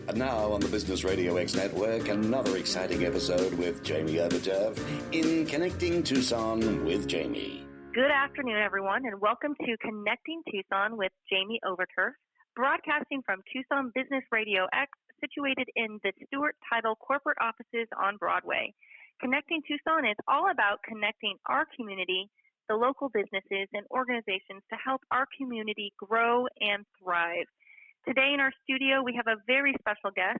And now on the Business Radio X Network, another exciting episode with Jamie Overturf in Connecting Tucson with Jamie. Good afternoon, everyone, and welcome to Connecting Tucson with Jamie Overturf, broadcasting from Tucson Business Radio X, situated in the Stewart Title corporate offices on Broadway. Connecting Tucson is all about connecting our community, the local businesses, and organizations to help our community grow and thrive. Today in our studio, we have a very special guest,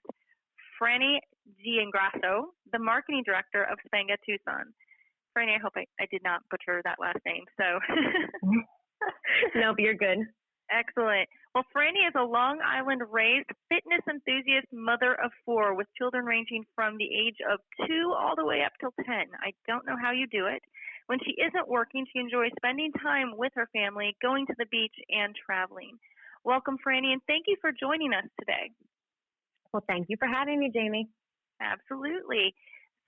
Franny Giangrasso, the marketing director of Spenga Tucson. Franny, I hope I did not butcher that last name. So, Nope, you're good. Excellent. Well, Franny is a Long Island-raised fitness enthusiast mother of four with children ranging from the age of 2 all the way up till 10. I don't know how you do it. When she isn't working, she enjoys spending time with her family, going to the beach, and traveling. Welcome, Franny, and thank you for joining us today. Well, thank you for having me, Jamie. Absolutely.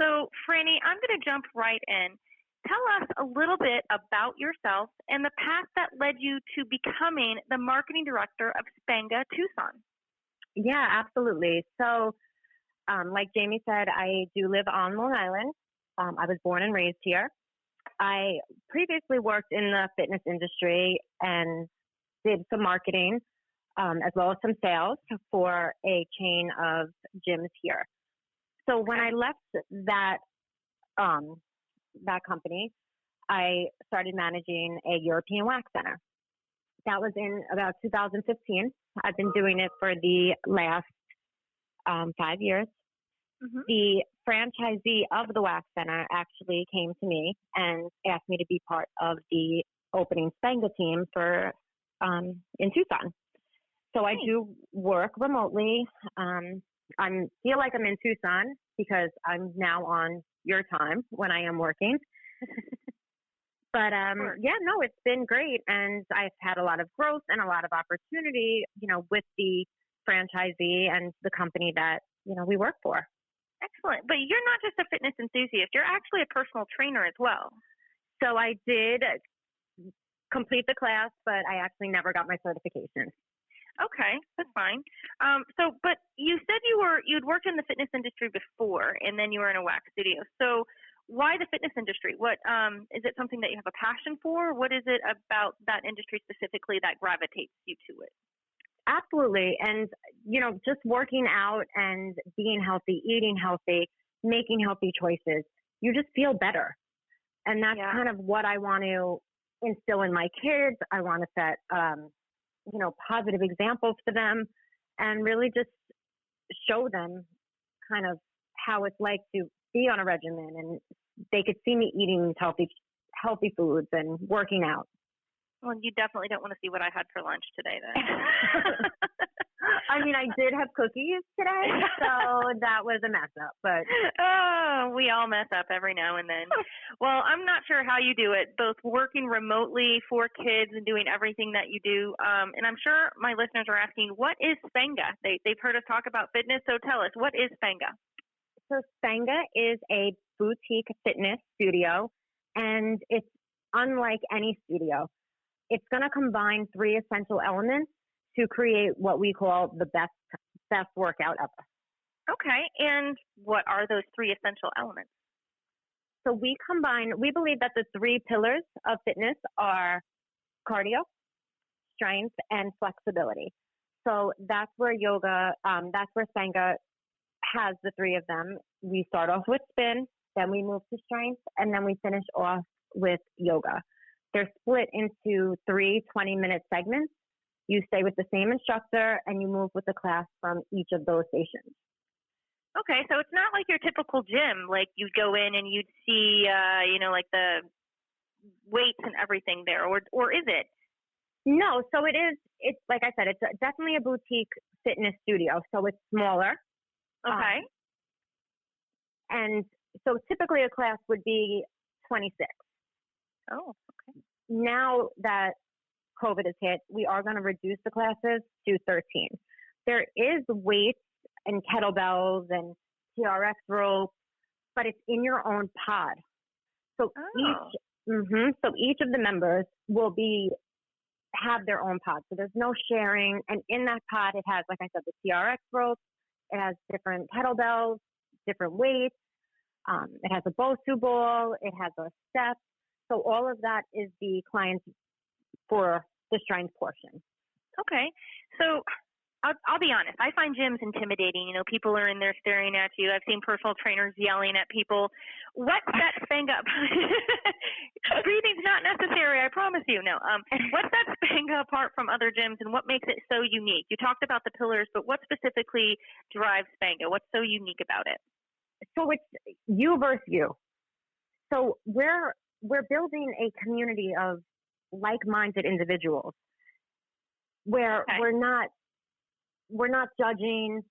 So, Franny, I'm going to jump right in. Tell us a little bit about yourself and the path that led you to becoming the marketing director of Spenga Tucson. Yeah, absolutely. So, like Jamie said, I do live on Long Island. I was born and raised here. I previously worked in the fitness industry and did some marketing as well as some sales for a chain of gyms here. So when I left that company, I started managing a European wax center. That was in about 2015. I've been doing it for the last 5 years. Mm-hmm. The franchisee of the wax center actually came to me and asked me to be part of the opening Spenga team for in Tucson. So I do work remotely. I feel like I'm in Tucson because I'm now on your time when I am working. But Sure. yeah, no, it's been great, and I've had a lot of growth and a lot of opportunity, with the franchisee and the company that we work for. Excellent. But you're not just a fitness enthusiast. You're actually a personal trainer as well. So I did complete the class, but I actually never got my certification. Okay, that's fine. But you said you'd worked in the fitness industry before, and then you were in a wax studio. So why the fitness industry? What is it something that you have a passion for? What is it about that industry specifically that gravitates you to it? Absolutely. And, just working out and being healthy, eating healthy, making healthy choices, you just feel better. And that's kind of what I want to instill in my kids. I want to set, positive examples for them and really just show them kind of how it's like to be on a regimen, and they could see me eating healthy foods and working out. Well, you definitely don't want to see what I had for lunch today, then. I mean, I did have cookies today, so that was a mess up. But we all mess up every now and then. Well, I'm not sure how you do it, both working remotely for kids and doing everything that you do. And I'm sure my listeners are asking, what is Spenga? They've heard us talk about fitness, so tell us, what is Spenga? So Spenga is a boutique fitness studio, and it's unlike any studio. It's going to combine 3 essential elements to create what we call the best workout ever. Okay, and what are those 3 essential elements? So we believe that the 3 pillars of fitness are cardio, strength, and flexibility. So that's where Spenga has the 3 of them. We start off with spin, then we move to strength, and then we finish off with yoga. They're split into 3 20-minute segments. You stay with the same instructor, and you move with the class from each of those stations. Okay, so it's not like your typical gym, like you'd go in and you'd see, like the weights and everything there, or is it? No, so it's like I said, it's definitely a boutique fitness studio, so it's smaller. Okay. And so typically a class would be 26. Oh, okay. Now that COVID has hit, we are going to reduce the classes to 13. There is weights and kettlebells and TRX ropes, but it's in your own pod. So each of the members will have their own pod. So there's no sharing. And in that pod, it has, like I said, the TRX ropes. It has different kettlebells, different weights. It has a Bosu ball. It has a step. So all of that is the clients for the strength portion. Okay. So I'll be honest. I find gyms intimidating. You know, people are in there staring at you. I've seen personal trainers yelling at people. What sets Spenga? Breathing's not necessary, I promise you. No. What sets Spenga apart from other gyms, and what makes it so unique? You talked about the pillars, but what specifically drives Spenga? What's so unique about it? So it's you versus you. So we're building a community of like-minded individuals where we're not judging,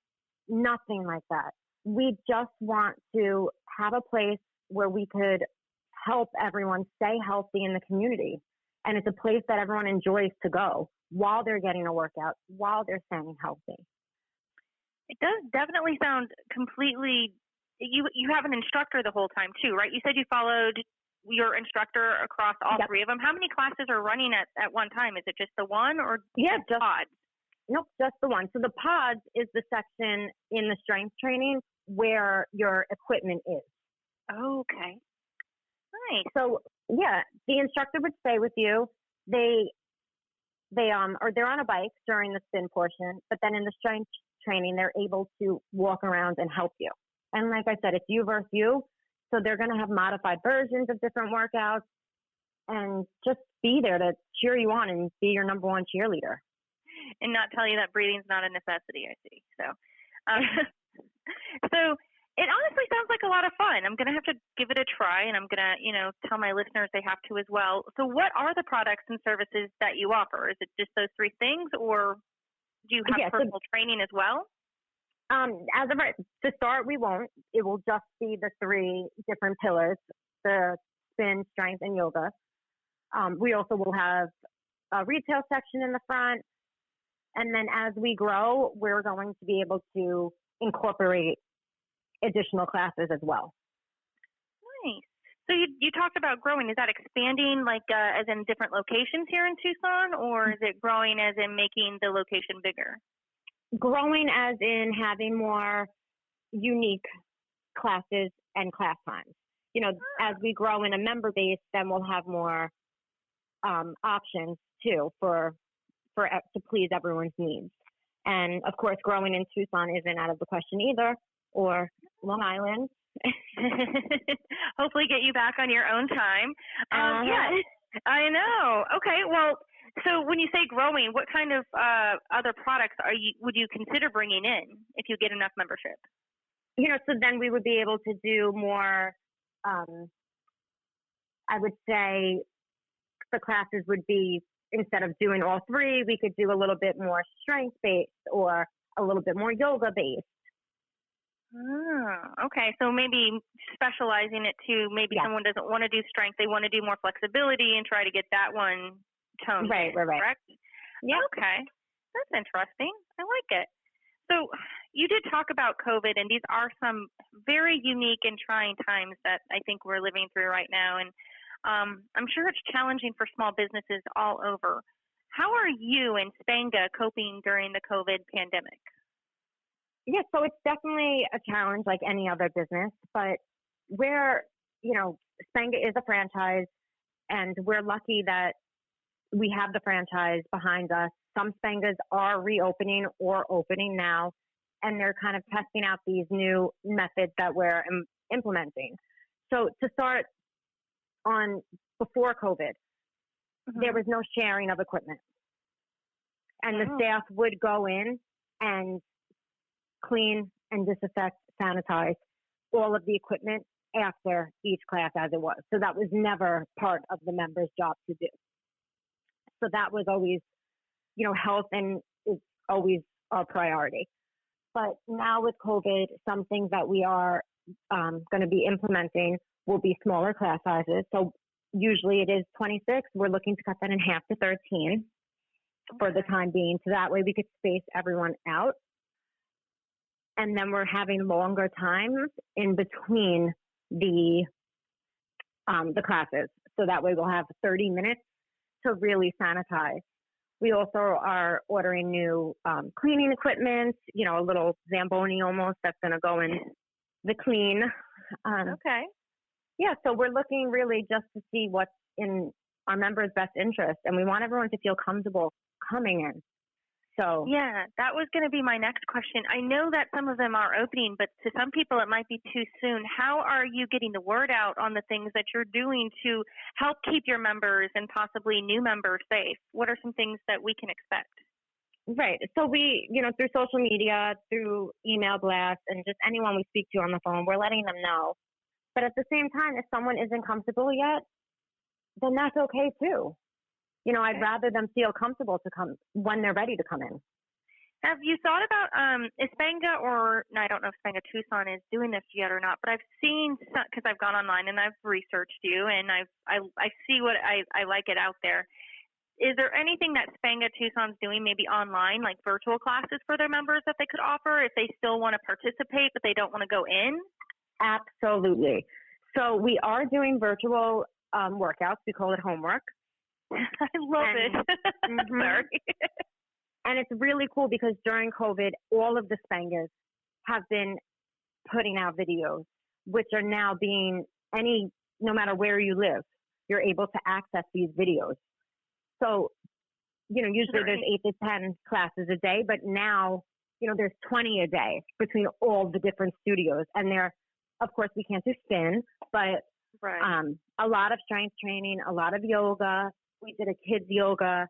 nothing like that. We just want to have a place where we could help everyone stay healthy in the community. And it's a place that everyone enjoys to go while they're getting a workout, while they're staying healthy. It does definitely sound completely, you have an instructor the whole time too, right? You said you followed your instructor across all three of them. How many classes are running at one time? Is it just the one or just pods? Nope, just the one. So the pods is the section in the strength training where your equipment is. Okay. Nice. So yeah, the instructor would stay with you. They're on a bike during the spin portion, but then in the strength training, they're able to walk around and help you. And like I said, it's you versus you. So they're going to have modified versions of different workouts and just be there to cheer you on and be your number one cheerleader. And not tell you that breathing's not a necessity, I see. So, so it honestly sounds like a lot of fun. I'm going to have to give it a try, and I'm going to, tell my listeners they have to as well. So what are the products and services that you offer? Is it just those three things, or do you have personal training as well? As of right, to start, we won't. It will just be the three different pillars, the spin, strength, and yoga. We also will have a retail section in the front. And then as we grow, we're going to be able to incorporate additional classes as well. Nice. So you talked about growing. Is that expanding as in different locations here in Tucson, or is it growing as in making the location bigger? Growing as in having more unique classes and class times. As we grow in a member base, then we'll have more options too to please everyone's needs. And of course, growing in Tucson isn't out of the question either, or Long Island. Hopefully get you back on your own time. Yeah, I know. Okay, well, so when you say growing, what kind of other products would you consider bringing in if you get enough membership? So then we would be able to do more, I would say the classes would be, instead of doing all three, we could do a little bit more strength-based or a little bit more yoga-based. Oh, okay. So maybe specializing it to someone doesn't want to do strength, they want to do more flexibility and try to get that one toned. Right. Correct? Yeah. Okay. That's interesting. I like it. So you did talk about COVID, and these are some very unique and trying times that I think we're living through right now. And I'm sure it's challenging for small businesses all over. How are you and Spenga coping during the COVID pandemic? Yeah, so it's definitely a challenge like any other business, but Spenga is a franchise, and we're lucky that we have the franchise behind us. Some Spengas are reopening or opening now, and they're kind of testing out these new methods that we're implementing. So to start on before COVID, there was no sharing of equipment. And the staff would go in and clean and disinfect, sanitize all of the equipment after each class as it was. So that was never part of the member's job to do. So that was always, health and is always our priority. But now with COVID, some things that we are going to be implementing will be smaller class sizes. So usually it is 26. We're looking to cut that in half to 13 for the time being. So that way we could space everyone out. And then we're having longer times in between the classes. So that way we'll have 30 minutes to really sanitize. We also are ordering new cleaning equipment, a little Zamboni almost that's going to go in the clean. Okay. Yeah, so we're looking really just to see what's in our members' best interest, and we want everyone to feel comfortable coming in. So yeah, that was going to be my next question. I know that some of them are opening, but to some people it might be too soon. How are you getting the word out on the things that you're doing to help keep your members and possibly new members safe? What are some things that we can expect? Right. So we, through social media, through email blasts, and just anyone we speak to on the phone, we're letting them know. But at the same time, if someone isn't comfortable yet, then that's okay too. I'd rather them feel comfortable to come when they're ready to come in. Have you thought about, is Spenga I don't know if Spenga Tucson is doing this yet or not, but I've seen, because I've gone online and I've researched you and I see what I like it out there. Is there anything that Spenga Tucson's doing maybe online, like virtual classes for their members that they could offer if they still want to participate but they don't want to go in? Absolutely. So we are doing virtual workouts. We call it homework. I love it. Sorry. And it's really cool because during COVID, all of the Spengas have been putting out videos, which are now being no matter where you live, you're able to access these videos. So, usually there's 8 to 10 classes a day, but now, there's 20 a day between all the different studios. And of course, we can't do spin, but right. A lot of strength training, a lot of yoga. We did a kids yoga.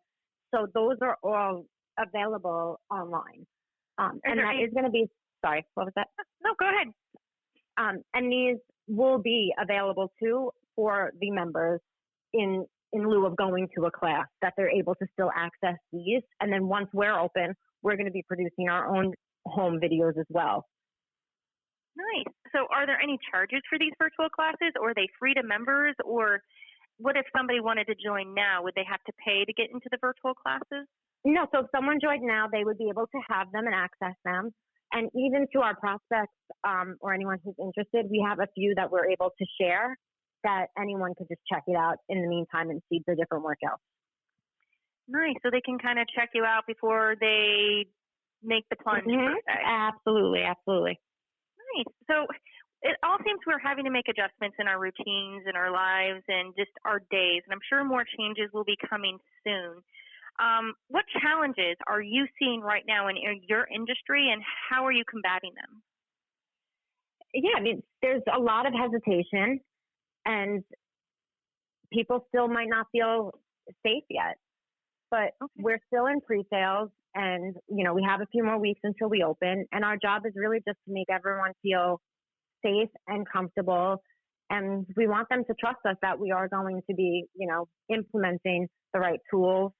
So those are all available online. And that is going to be, sorry, what was that? No, go ahead. And these will be available too for the members in lieu of going to a class, that they're able to still access these. And then once we're open, we're going to be producing our own home videos as well. Nice. So are there any charges for these virtual classes, or are they free to members? Or what if somebody wanted to join now? Would they have to pay to get into the virtual classes? No. So if someone joined now, they would be able to have them and access them. And even to our prospects or anyone who's interested, we have a few that we're able to share that anyone could just check it out in the meantime and see the different workouts. Nice. So they can kind of check you out before they make the plunge. Mm-hmm. Absolutely. Absolutely. Nice. So it all seems we're having to make adjustments in our routines and our lives and just our days. And I'm sure more changes will be coming soon. What challenges are you seeing right now in your industry, and how are you combating them? Yeah, there's a lot of hesitation, and people still might not feel safe yet. But we're still in pre-sales, and, we have a few more weeks until we open. And our job is really just to make everyone feel safe and comfortable. And we want them to trust us that we are going to be, implementing the right tools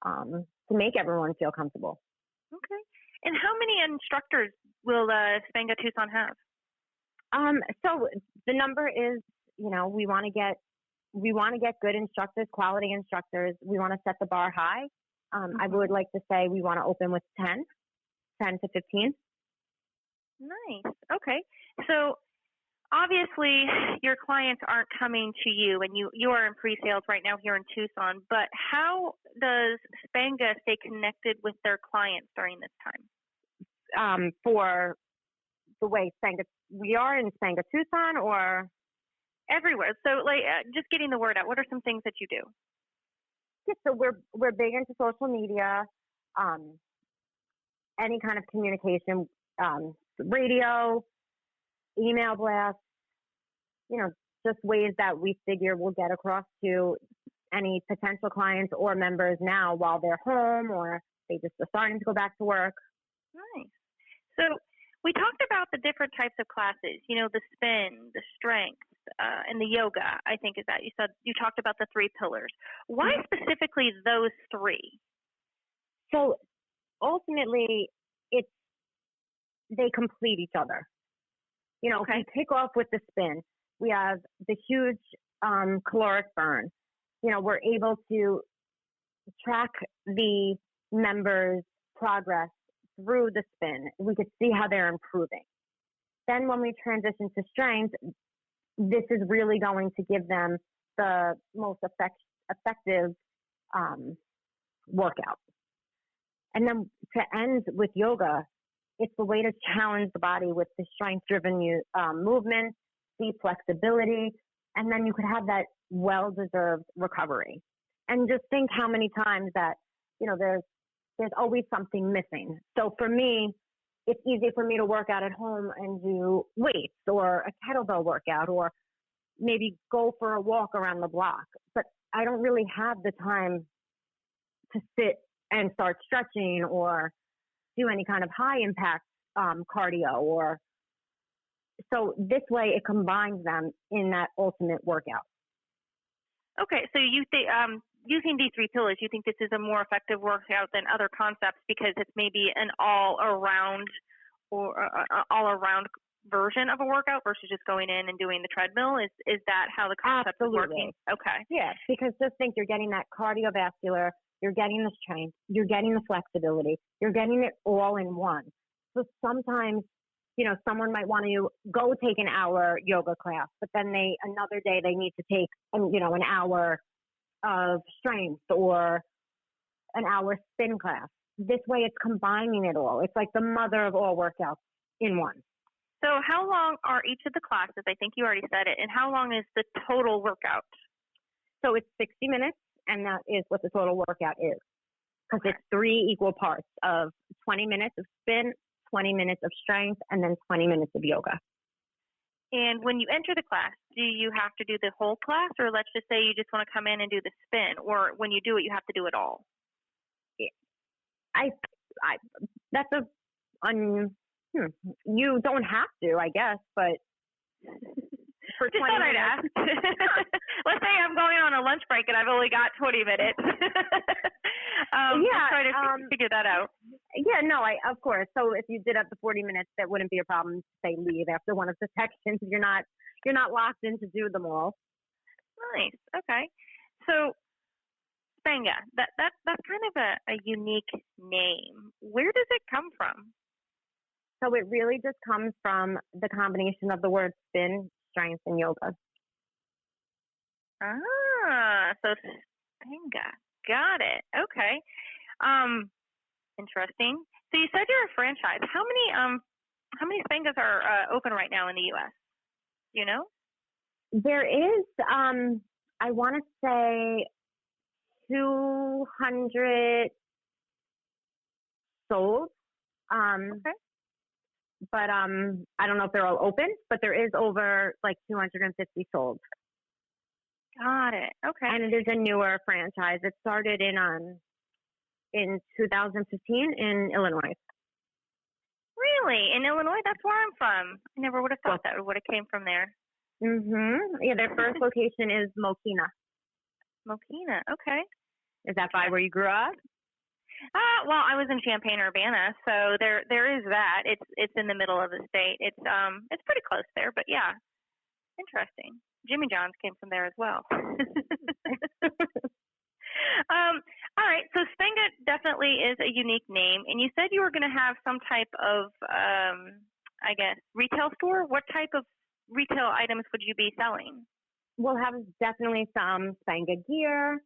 to make everyone feel comfortable. Okay. And how many instructors will Spenga Tucson have? So the number is, we want to get good instructors, quality instructors. We want to set the bar high. I would like to say we want to open with 10 to 15. Nice. Okay. So obviously your clients aren't coming to you, and you are in pre-sales right now here in Tucson, but how does Spenga stay connected with their clients during this time? For the way we are in Spenga Tucson, or everywhere. So just getting the word out. What are some things that you do? Yeah, so we're big into social media, any kind of communication, radio, email blasts, just ways that we figure we'll get across to any potential clients or members now while they're home or they just are starting to go back to work. Nice. So we talked about the different types of classes, the spin, the strength, and the yoga, I think is that. You said you talked about the 3 pillars. Why specifically those 3? So ultimately, they complete each other. If we kick off with the spin, we have the huge caloric burn. We're able to track the members' progress through the spin. We could see how they're improving. Then when we transition to strength, this is really going to give them the most effective workout. And then to end with yoga, it's the way to challenge the body with the strength-driven movement, deep flexibility, and then you could have that well-deserved recovery. And just think how many times that, there's always something missing. So for me, it's easy for me to work out at home and do weights or a kettlebell workout or maybe go for a walk around the block. But I don't really have the time to sit and start stretching or do any kind of high impact cardio so this way it combines them in that ultimate workout. Okay, so you think using these three pillars, you think this is a more effective workout than other concepts because it's maybe an all around version of a workout versus just going in and doing the treadmill? Is that how the concept is working? Okay. Yeah, because just think you're getting that cardiovascular, you're getting the strength, you're getting the flexibility, you're getting it all in one. So sometimes, someone might want to go take an hour yoga class, but then another day they need to take, an hour of strength or an hour spin class. This way it's combining it all. It's like the mother of all workouts in one. So how long are each of the classes? I think you already said it. And how long is the total workout? So it's 60 minutes, and that is what the total workout is. Because it's 3 equal parts of 20 minutes of spin, 20 minutes of strength, and then 20 minutes of yoga. And when you enter the class, do you have to do the whole class? Or let's just say you just want to come in and do the spin. Or when you do it, you have to do it all? You don't have to, I guess, but for 20 thought I'd minutes. ask. Let's say I'm going on a lunch break and I've only got 20 minutes. Yeah, try to figure that out. Yeah, no, of course. So if you did up to 40 minutes, that wouldn't be a problem to say leave after one of the sections. You're not locked in to do them all. Nice. Okay. So Spenga, that's kind of a unique name. Where does it come from? So it really just comes from the combination of the word spin, strength, and yoga. So Spenga. Got it. Okay. Interesting. So you said you're a franchise. How many Spengas are open right now in the U.S.? Do you know? There is, I want to say 200 sold. Okay. But I don't know if they're all open, but there is over like 250 sold. Got it. Okay. And it is a newer franchise. It started in 2015 in Illinois. Really? In Illinois? That's where I'm from. I never would have thought that would have came from there. Yeah, their first location is Mokina. Mokina. Okay. Is that by where you grew up? Well, I was in Champaign-Urbana, so there is that. It's in the middle of the state. It's pretty close there, but yeah, interesting. Jimmy John's came from there as well. All right, so Spenga definitely is a unique name, and you said you were going to have some type of, I guess, retail store. What type of retail items would you be selling? We'll have definitely some Spenga gear.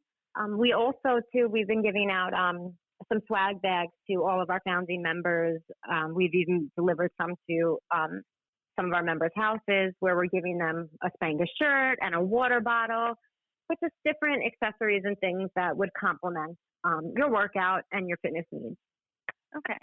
We also, too, we've been giving out some swag bags to all of our founding members. We've even delivered some to some of our members' houses where we're giving them a Spenga shirt and a water bottle, with just different accessories and things that would complement your workout and your fitness needs. Okay.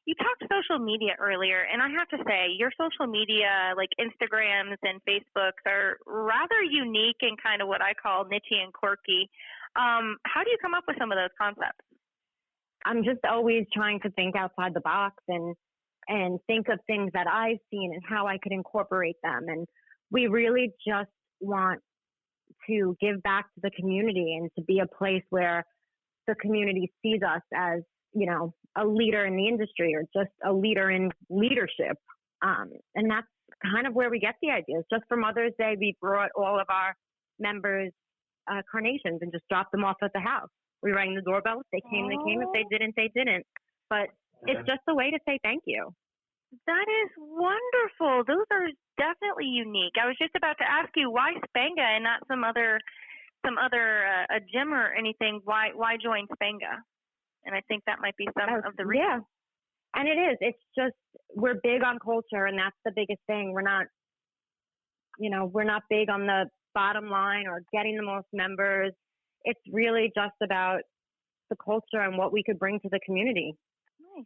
You talked social media earlier, and I have to say, your social media, like Instagrams and Facebooks, are rather unique and kind of what I call niche and quirky. How do you come up with some of those concepts? I'm just always trying to think outside the box and think of things that I've seen and how I could incorporate them. And we really just want to give back to the community and to be a place where the community sees us as, a leader in the industry or just a leader in leadership. And that's kind of where we get the ideas. Just for Mother's Day, we brought all of our members carnations and just dropped them off at the house. We rang the doorbell. If they came, they came. If they didn't, they didn't. But it's just a way to say thank you. That is wonderful. Those are definitely unique. I was just about to ask you why Spenga and not some other a gym or anything. Why join Spenga? And I think that might be some of the reasons. Yeah, and it is. It's just we're big on culture, and that's the biggest thing. We're not big on the bottom line or getting the most members. It's really just about the culture and what we could bring to the community. Nice.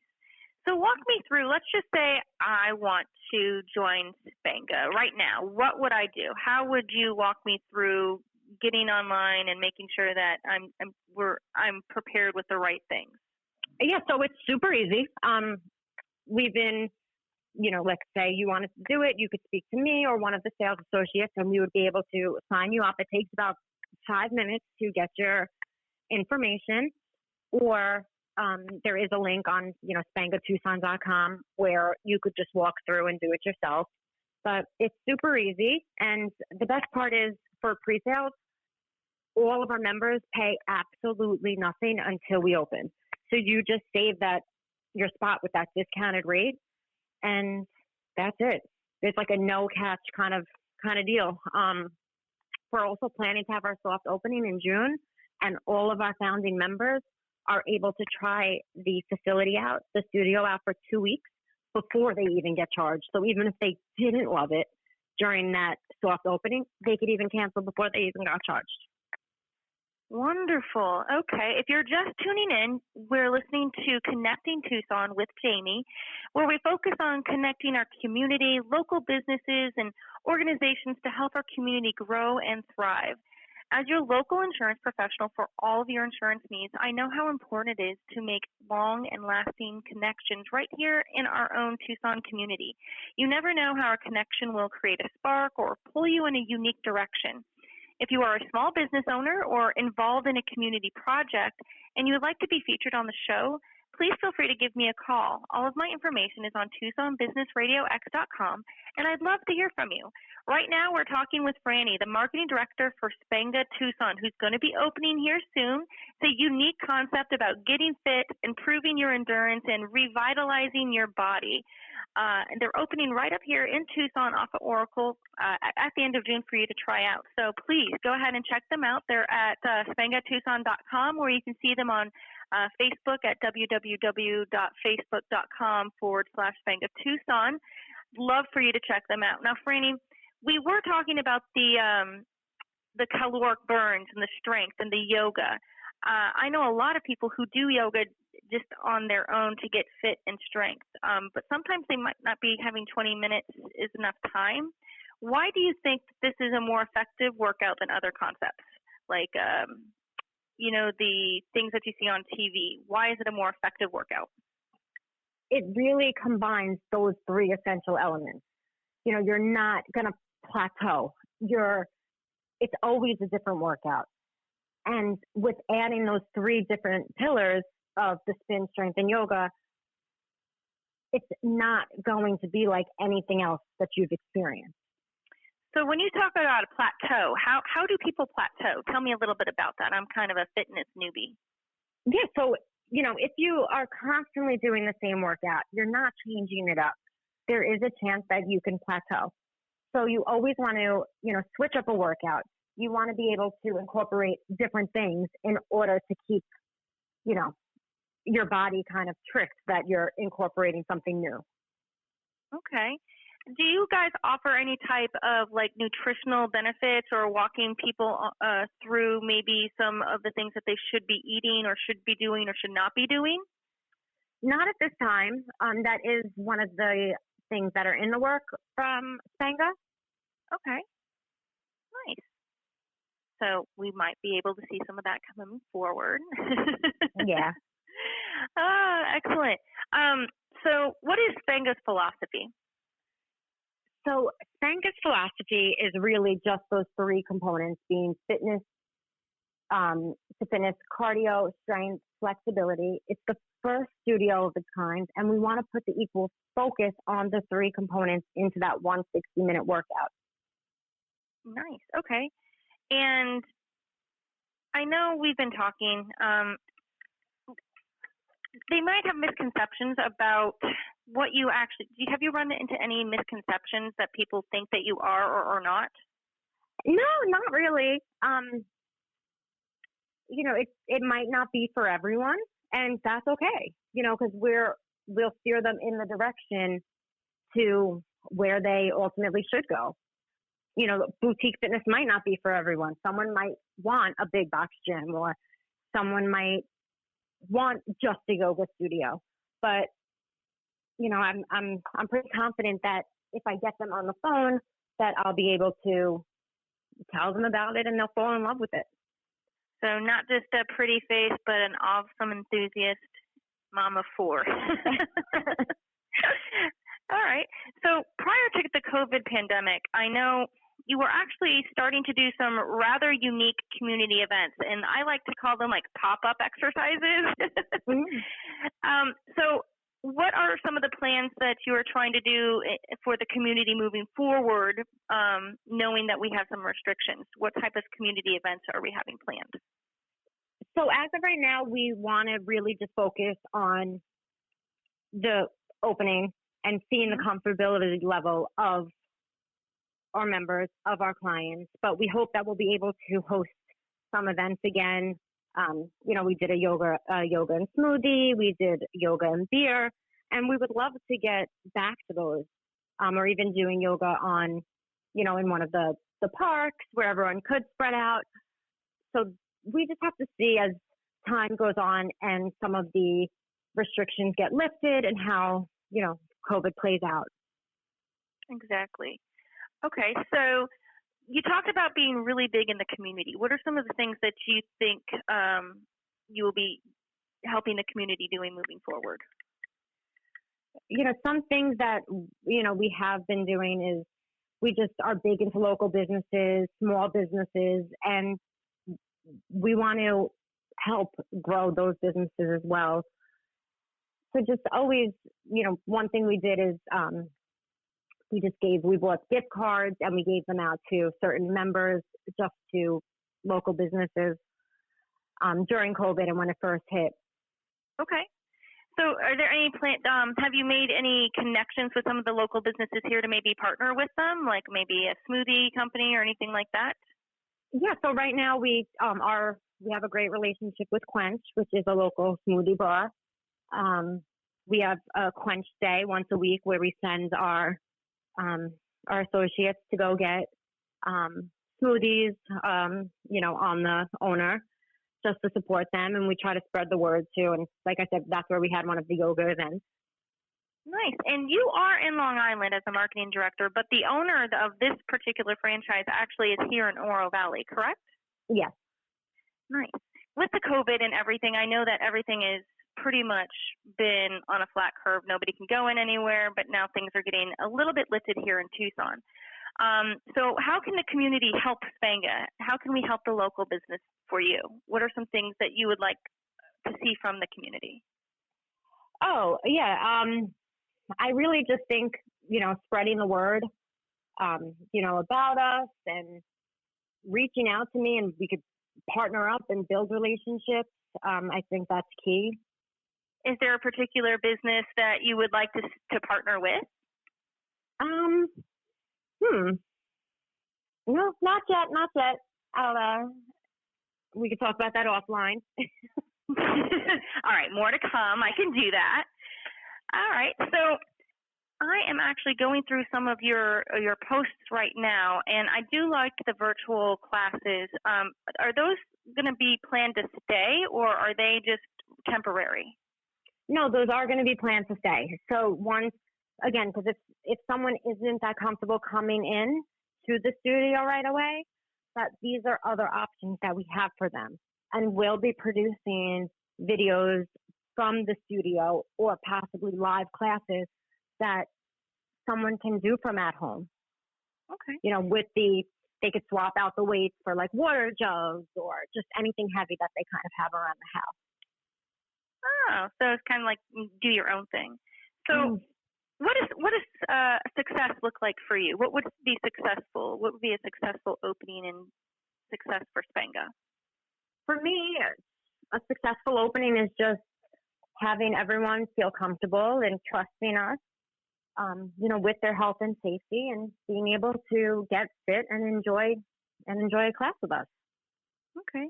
So walk me through, let's just say I want to join Spenga right now. What would I do? How would you walk me through getting online and making sure that I'm prepared with the right things? Yeah, so it's super easy. We've been, let's say you wanted to do it, you could speak to me or one of the sales associates, and we would be able to sign you up. It takes about 5 minutes to get your information, or there is a link on, SpengaTucson.com where you could just walk through and do it yourself. But it's super easy. And the best part is for pre-sales, all of our members pay absolutely nothing until we open. So you just save your spot with that discounted rate, and that's it. It's like a no catch kind of deal. We're also planning to have our soft opening in June, and all of our founding members are able to try the facility out, the studio out for 2 weeks before they even get charged. So even if they didn't love it during that soft opening, they could even cancel before they even got charged. Wonderful. Okay. If you're just tuning in, we're listening to Connecting Tucson with Jamie, where we focus on connecting our community, local businesses, and organizations to help our community grow and thrive. As your local insurance professional for all of your insurance needs, I know how important it is to make long and lasting connections right here in our own Tucson community. You never know how a connection will create a spark or pull you in a unique direction. If you are a small business owner or involved in a community project and you would like to be featured on the show, please feel free to give me a call. All of my information is on TucsonBusinessRadioX.com, and I'd love to hear from you. Right now, we're talking with Franny, the marketing director for Spenga Tucson, who's going to be opening here soon. It's a unique concept about getting fit, improving your endurance, and revitalizing your body. And they're opening right up here in Tucson off of Oracle at the end of June for you to try out. So please go ahead and check them out. They're at SpengaTucson.com, where you can see them on Facebook at www.facebook.com/Spenga Tucson. Love for you to check them out. Now, Franny, we were talking about the caloric burns and the strength and the yoga. I know a lot of people who do yoga just on their own to get fit and strength, but sometimes they might not be having 20 minutes is enough time. Why do you think this is a more effective workout than other concepts, like the things that you see on TV? Why is it a more effective workout? It really combines those three essential elements. You're not going to plateau. It's always a different workout. And with adding those three different pillars of the spin, strength, and yoga, it's not going to be like anything else that you've experienced. So when you talk about a plateau, how do people plateau? Tell me a little bit about that. I'm kind of a fitness newbie. Yeah, so, if you are constantly doing the same workout, you're not changing it up, there is a chance that you can plateau. So you always want to, switch up a workout. You want to be able to incorporate different things in order to keep, your body kind of tricked that you're incorporating something new. Okay. Do you guys offer any type of nutritional benefits or walking people through maybe some of the things that they should be eating or should be doing or should not be doing? Not at this time. That is one of the things that are in the work from Spenga. Okay. Nice. So we might be able to see some of that coming forward. Yeah. Excellent. So what is Spenga's philosophy? So Spenga's philosophy is really just those three components, being fitness, cardio, strength, flexibility. It's the first studio of its kind, and we want to put the equal focus on the three components into that 160-minute workout. Nice. Okay. And I know we've been talking, they might have misconceptions about what you actually, have you run into any misconceptions that people think that you are or not? No, not really. It might not be for everyone. And that's okay, because we'll steer them in the direction to where they ultimately should go. Boutique fitness might not be for everyone. Someone might want a big box gym, or someone might want just a yoga studio. But I'm pretty confident that if I get them on the phone, that I'll be able to tell them about it and they'll fall in love with it. So not just a pretty face, but an awesome enthusiast mom of 4. All right. So prior to the COVID pandemic, I know you were actually starting to do some rather unique community events, and I like to call them like pop-up exercises. So what are some of the plans that you are trying to do for the community moving forward, knowing that we have some restrictions? What type of community events are we having planned? So as of right now, we want to really just focus on the opening and seeing the comfortability level of our members, of our clients. But we hope that we'll be able to host some events again. We did a yoga and smoothie, we did yoga and beer, and we would love to get back to those, or even doing yoga on, in one of the parks where everyone could spread out. So we just have to see as time goes on and some of the restrictions get lifted and how, COVID plays out. Exactly. Okay, so you talked about being really big in the community. What are some of the things that you think you will be helping the community doing moving forward? Some things that, we have been doing is we just are big into local businesses, small businesses, and we want to help grow those businesses as well. So just always, one thing we did is we bought gift cards and we gave them out to certain members, just to local businesses during COVID and when it first hit. Okay. So are there any have you made any connections with some of the local businesses here to maybe partner with them, like maybe a smoothie company or anything like that? Yeah, so right now we have a great relationship with Quench, which is a local smoothie bar. We have a Quench Day once a week where we send our associates to go get smoothies, on the owner, just to support them, and we try to spread the word too. And like I said, that's where we had one of the yoga events. Nice. And you are in Long Island as a marketing director, but the owner of this particular franchise actually is here in Oro Valley, correct? Yes. Nice. With the COVID and everything, I know that everything is pretty much been on a flat curve. Nobody can go in anywhere, but now things are getting a little bit lifted here in Tucson. So how can the community help Spenga? How can we help the local business for you? What are some things that you would like to see from the community? Oh, yeah. I really just think, spreading the word, about us and reaching out to me, and we could partner up and build relationships. I think that's key. Is there a particular business that you would like to partner with? No, not yet. We could talk about that offline. All right, more to come. I can do that. All right, so I am actually going through some of your posts right now, and I do like the virtual classes. Are those going to be planned to stay, or are they just temporary? No, those are going to be planned to stay. So again, because if someone isn't that comfortable coming in to the studio right away, that these are other options that we have for them. And we'll be producing videos from the studio or possibly live classes that someone can do from at home. Okay. They could swap out the weights for like water jugs or just anything heavy that they kind of have around the house. Oh, so it's kind of like do your own thing. So what does success look like for you? What would be successful? What would be a successful opening and success for Spenga? For me, a successful opening is just having everyone feel comfortable and trusting us, with their health and safety, and being able to get fit and enjoy a class with us. Okay.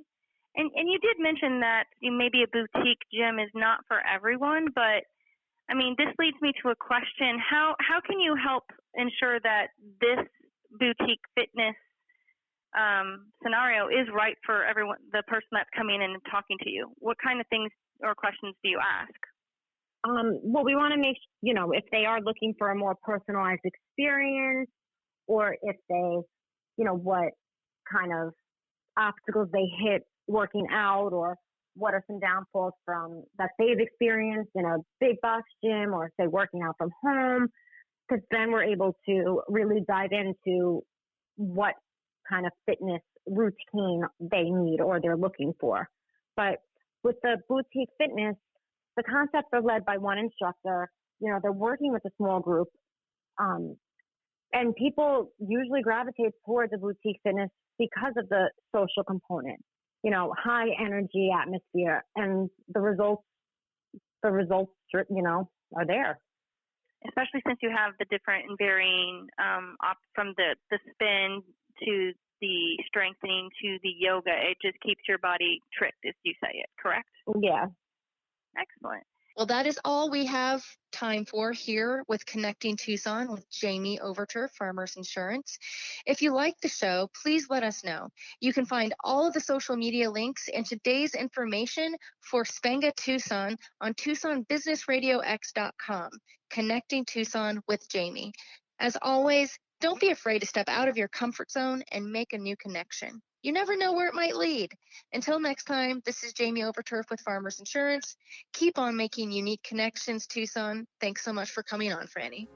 And you did mention that maybe a boutique gym is not for everyone, but I mean, this leads me to a question. How can you help ensure that this boutique fitness scenario is right for everyone, the person that's coming in and talking to you? What kind of things or questions do you ask? Well, we want to make, if they are looking for a more personalized experience, or if they, what kind of obstacles they hit working out, or what are some downfalls from that they've experienced in a big box gym, or say working out from home, because then we're able to really dive into what kind of fitness routine they need or they're looking for. But with the boutique fitness, the concepts are led by one instructor. They're working with a small group. And people usually gravitate towards the boutique fitness because of the social component, high energy atmosphere, and the results, are there. Especially since you have the different and varying, from the spin to the strengthening to the yoga, it just keeps your body tricked, as you say it, correct? Yeah. Excellent. Well, that is all we have time for here with Connecting Tucson with Jamie Overturf, Farmers Insurance. If you like the show, please let us know. You can find all of the social media links and today's information for Spenga Tucson on TucsonBusinessRadioX.com, Connecting Tucson with Jamie. As always, don't be afraid to step out of your comfort zone and make a new connection. You never know where it might lead. Until next time, this is Jamie Overturf with Farmers Insurance. Keep on making unique connections, Tucson. Thanks so much for coming on, Franny.